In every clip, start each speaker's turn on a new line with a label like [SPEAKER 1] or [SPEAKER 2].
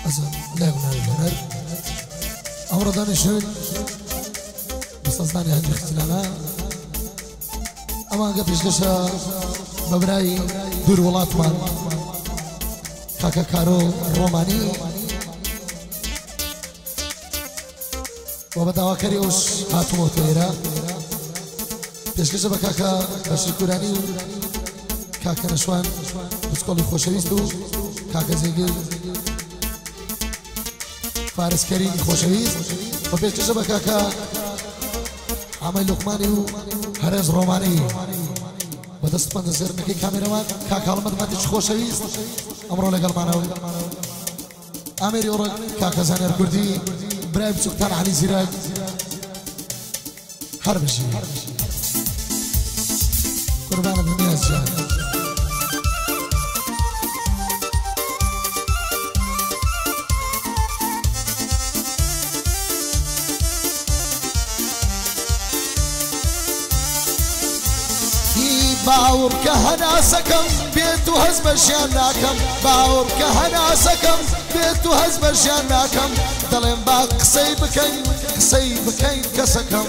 [SPEAKER 1] حسن لا يغنى الهنر أمر دانشون بس أصداني هنجي اختلالا أما قبش لشا ببراي دور ولات مال كاكا كارو الروماني وبدأوا كريوش هاتمو تيرا بيش لشا بكاكا بشكراني كاكا نشوان بسكولي خوشويستو كاكا زيقل فارس كريم خوشويست وبيش لشا بكاكا عمل لقماني وهرز روماني بدست من الزر نكي كاميرامان كاكا علمت ما تش خوشويست أمرو لقل معنوي أمير يورق كاكا زانير كردي برايب سلطان علي زراج حربشي قربان بني الزان باور كهنا سكم بيت وهزم شاناكم باور كهنا سكم بيت وهزم شاناكم دلين باق قصيبكين كسكم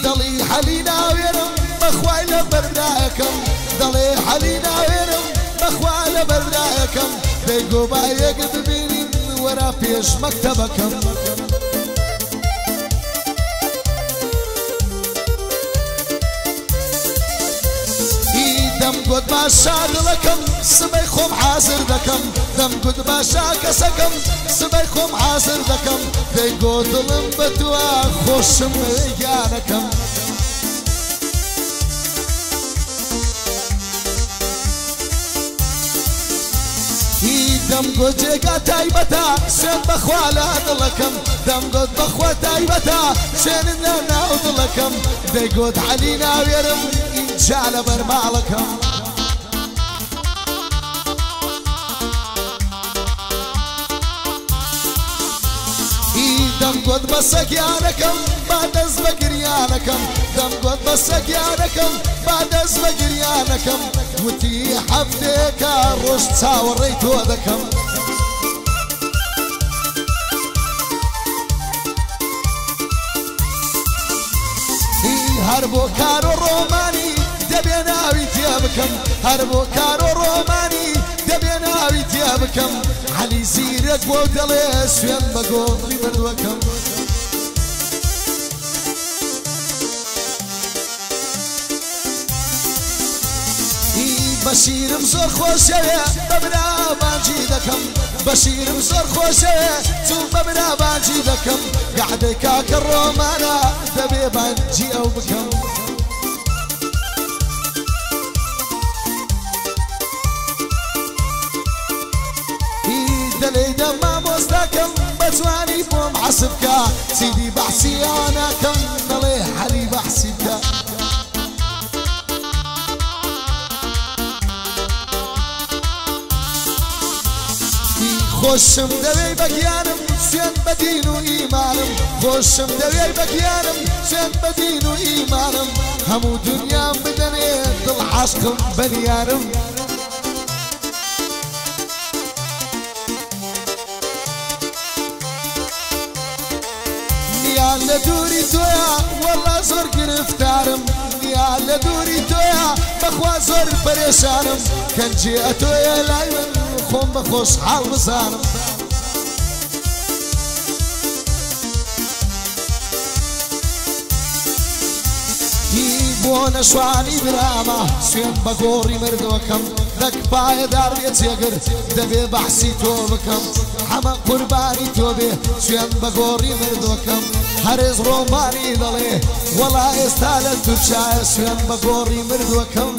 [SPEAKER 1] دلي حلينا ويرم بخوال بردايكم دلي حلينا ويرم بخوال بردايكم بيقو بايق ببيني ورا فيش مكتبكم دم قد ما شاغلكم سبيخم حاصر دكم دم قد ما شاكسكم سبيخم حاصر دكم ديقو ظلم بتوا خوش ميانكم دم قد جيقا تايبتا سين بخوالا ضلكم دم قد بخوا تايبتا سين لنا ضلكم دي قد علينا ويرم إن جعل برمالكم دم قد بسك يانكم بعد ازمك ريانكم دم قد بسك يانكم بعد ازمك ريانكم وتي حفتك الرشد ساوريت ودكم هربو كارو روماني دبينا ويتيابكم هربو كارو روماني دبينا ويتيابكم علي زيرك ودليس فين بقول لي مردوكم بشير مزور خوشية ببنا بانجي دكم بشير مزور خوشية تو ببنا بانجي دكم قاعد كاك الرومانا دبي بانجي او بكم دلي دما مصدكم بتواني بوم حسبكا سيدي بحسي انا كم دلي حلي بحسبكا خوشم دوي بقيانم سين بدين وإيمانم خوشم دوي بقيانم سين بدين وإيمانم همو دنيا بدني ضل عشقم بنيانم نيال لدوري تويا والله زور قرفتارم نيال لدوري تويا بخوا زور بريشانم كان جي اتويا لايمن خون بخوش حال بزانم يبون شواني براما سين بقوري مردوكم لك باي دار يتيقر دبي بحسي توبكم حما قرباني توبي سين بقوري مردوكم حرز روماني ضلي والله استالت تبشاي سين بقوري مردوكم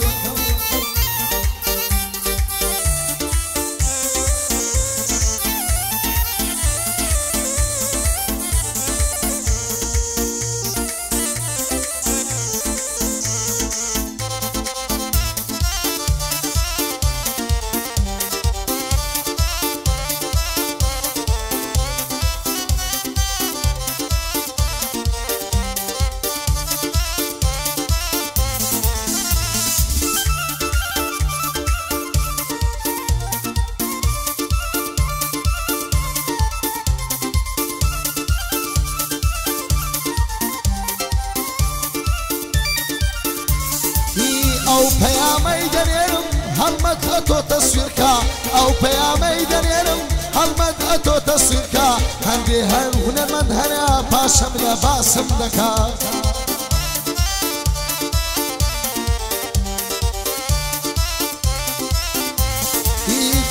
[SPEAKER 1] او پیامی دنیرم هەڵمەت ئەتۆ تەسویرکە ئەو پەیامەی دەنێرم هەڵمەت ئەتۆ تەسویرکە هەندێ هەر هونەرمەند هەنە پاشەم لە باسم دەکا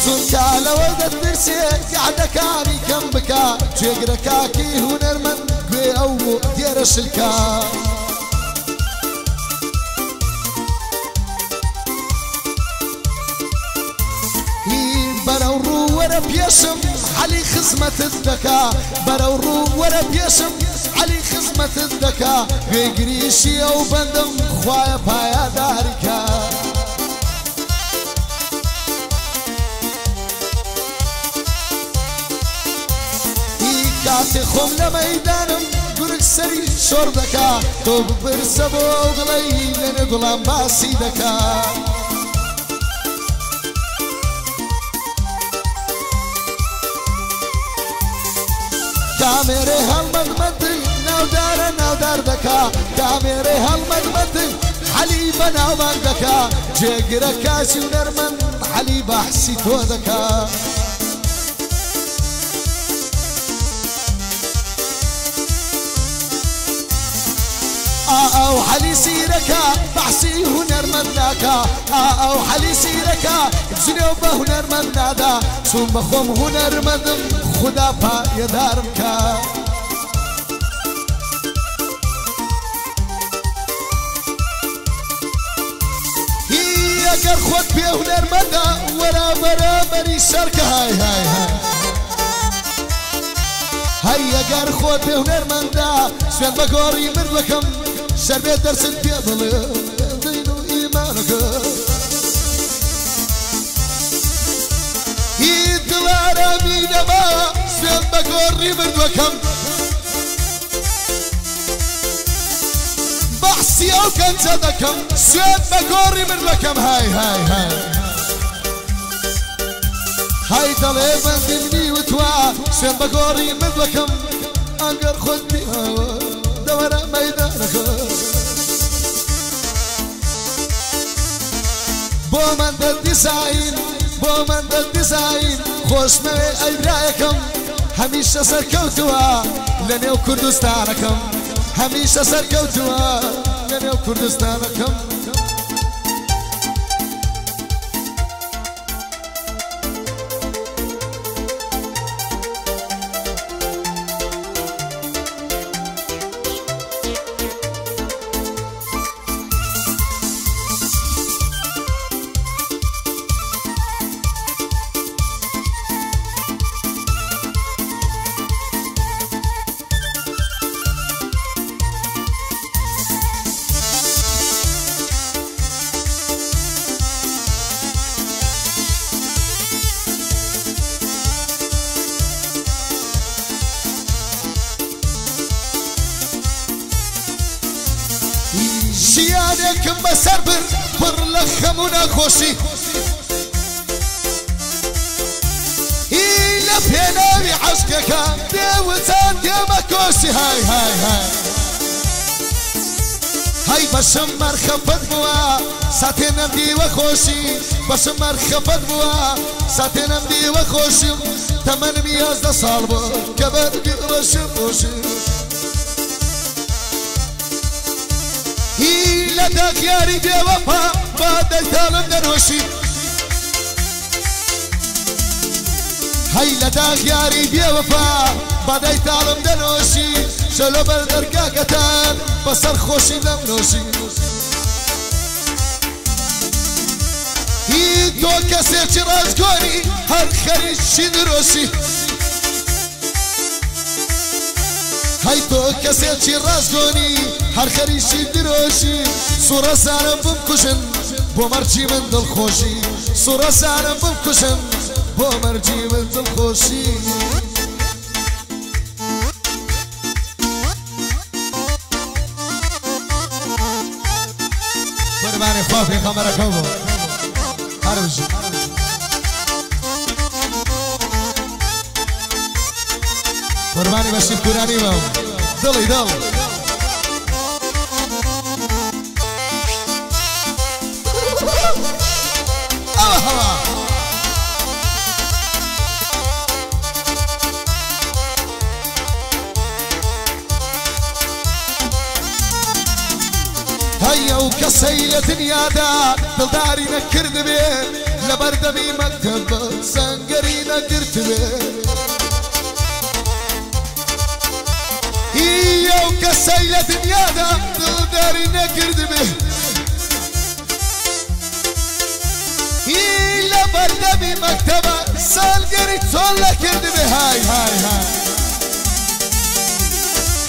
[SPEAKER 1] چونکە لەوەی دەترسێ گعدەکانی کەم بکە جێگرەکاکی هونەرمەند گوێ ئەو دێرە شلکە بەرەو ڕوو وەرە پێشم عەلی خزمەتت دەکا بەرەو ڕوو وەرە پێشم عەلی خزمەتت دەکا گوێگریشی ئەو بەندم خوایە پایەداریکە کاتێ خۆم لە مەیدانم گورگ سەری شۆڕ دەکا تۆ بپرسە بۆ ئەو گڵەی لەنێ گوڵام باسی دەکا کامێرێ هەڵمەدمەدن ناودارە ناودار دەکا کامێرێ هەڵمەدمەدن عەلی بەناوبانگ دەکا جێگرە کاسی هونەرمەند عەلی بەحسی تۆ دەکا ئەو عەلی سیرەکە بەحسی هونەرمەند ناکا ئەو عەلی سیرەکە جنێو بە هونەرمەند نادا چون بە خۆم هونەرمەندم خدا پایەدارم کە ئەگەر خۆت پێ هونەرمەندە وەرە بەرەبەری سەرکە های های های هەی ئەگەر خۆت پێ هونەرمەندە سوێن بە گۆڕی مردوەکەم شەربێ دەرست پێ دڵێ دین و ئیمانەکە هی دڵارامی نەما سوێن بە گۆڕی مردوەکەم بەحسی ئەو کەنجە دەکەم سوێن بە گۆڕی مردوەکەم های های های های دەڵێ بەندنی وتوە سوێن بە گۆڕی مردوەکەم ئەگەر خۆت بیاوە دەوەرە مەیدانەکە بۆ من دەدیزاین بۆ من دەدیزاین خۆشمەوێ ئەیبرایەکەم هەمیشە سەرکەوتووە لە نێو کوردستانەکەم هەمیشە سەرکەوتووە لە نێو کوردستانەکەم ژیانێکم بەسەر بر پڕ لە خەم و نەخۆشی هی لە پێناوی عەشقەکە دێوتان دێمە کۆشی های های های هەی بەشم مەرخەفەت بووە ساتێنەم دیوە خۆشی بەشم مەرخەفەت بووە ساتێنەم دیوە خۆشیم تەمەنم 11 ساڵ بوو کە بەرگی ڕەشم خۆشی هی لە داخیاری بێوەفا با دەیتاڵم دەنوۆشی هەی لە داخیاری بێوەفا با دەیتاڵم دەنوۆشی شەلۆ بەر دەرگاکەتان بەسەر خۆشی دەم نۆشی هی تۆ کەسێکی ڕازگۆنی هەر خەریکی درۆشی هەی تۆ کەسێکی ڕازگۆنی هەر خەریکی درۆشی سوورە سارم بمکوشن بۆ مەرجی من دڵخۆشی سوورە سارم بمکوشن بۆ مەرجی من دڵخۆشی قوربانی خوا پێغەمبەرەکەم بۆ هەر بژی قوربانی بەشیر کورانی بەم دڵی دڵ هوا هيا وكسيلة دنيا دا دلداري نكرد بيه لبردمي مكتب سنقري نقرت بيه هيا وكسيلة دنيا دا دلداري نكرد بيه هيا لبردمي مكتب سنقري تولا كرد بيه هاي هاي هاي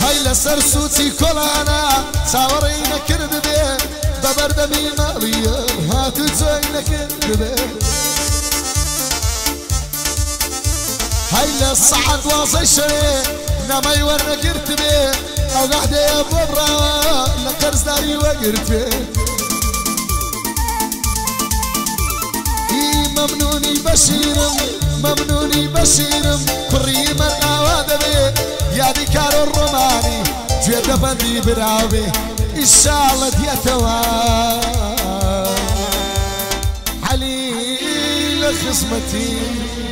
[SPEAKER 1] هاي لسر صوتي كولانا صورينا كرد بيه ببردمي مالية هاتو زينا كرد بيه هاي للصعد واصي شري نمي ورنا قرت بيه او قاعدة يا ببرا لقرز داري وقرت بيه ممنوني بشيرم ممنوني بشيرم كري مرقا وادبي يا ديكار الروماني جيدا بندي براوي إن شاء الله ديتوا علي لخصمتي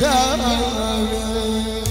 [SPEAKER 1] داوي